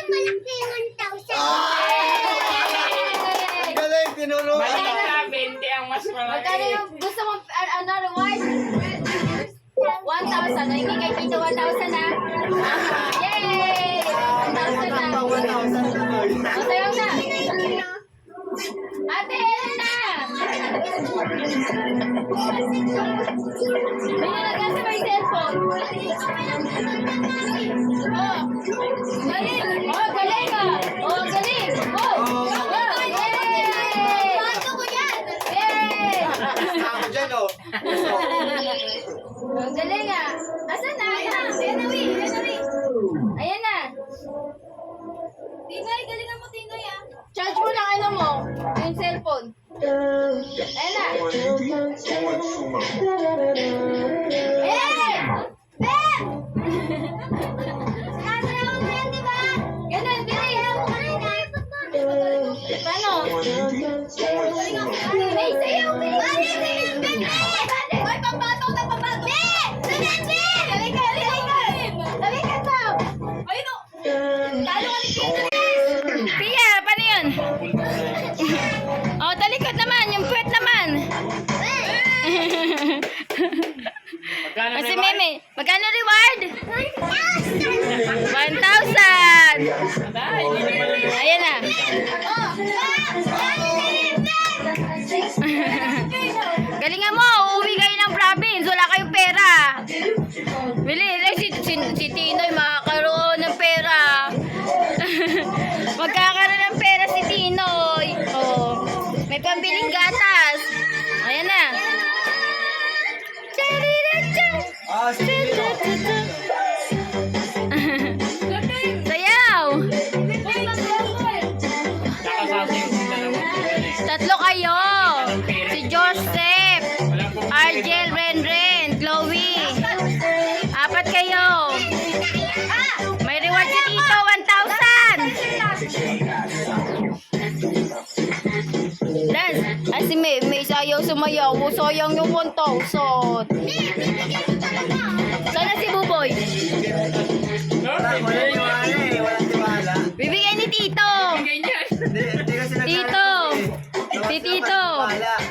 malaki 1,000. Galing, tinuro. Mali na, 20 ang mas Magkano malaki. yung gusto mo, ano, reward? 1,000. Hindi kay Tito 1,000 na. Yay! 1,000 na. Ang 1,000 tuloy. O, sayaw na. Ate Helena! May nalagyan sa may cellphone. Oh, galing. Oh, galing ka. Oh, galing. Oh, oh, yay! Bago ko yan. Yay! Ako dyan, oh. Ang galing ah. Asan na? Ayan na, Wi. Ayan na, Wi. Ayan na. Tinoy, galingan mo, Tinoy ah. Charge mo lang ano mo, yung cellphone. Ayan na. Eh! Ben! Sinasayaw mo yan, di ba? Ganun, bilis. Paano? May sayaw, Ben! Bale, sayaw, Ben! Hoy, pambatong na pambatong! Ben! Sabihan, Ben! Halika, halika! Halika ka! Ayun o! Talo ka ni Tito! Pia, paano yun? Oh, talikod naman, yung puwet naman. Magkano Kasi reward? Meme, magkano reward? 1,000! Ay, hindi naman lang. Ayan na. Galingan mo, uuwi kayo ng province, wala kayong pera. Bilis, si Tinoy makakaroon ng pera. Magkakaroon ng pera si Tinoy. Oh, may pambiling gatas. Ayan na. Ah, sige. Sayaw! Tsaka sa ating dalawa. Tatlo kayo. Si Joseph, Argel, Renren, Chloe. Apat kayo. May reward si Tito, 1,000. Dance. Ay, si May sayaw sumayaw. Sayang yung 1,000.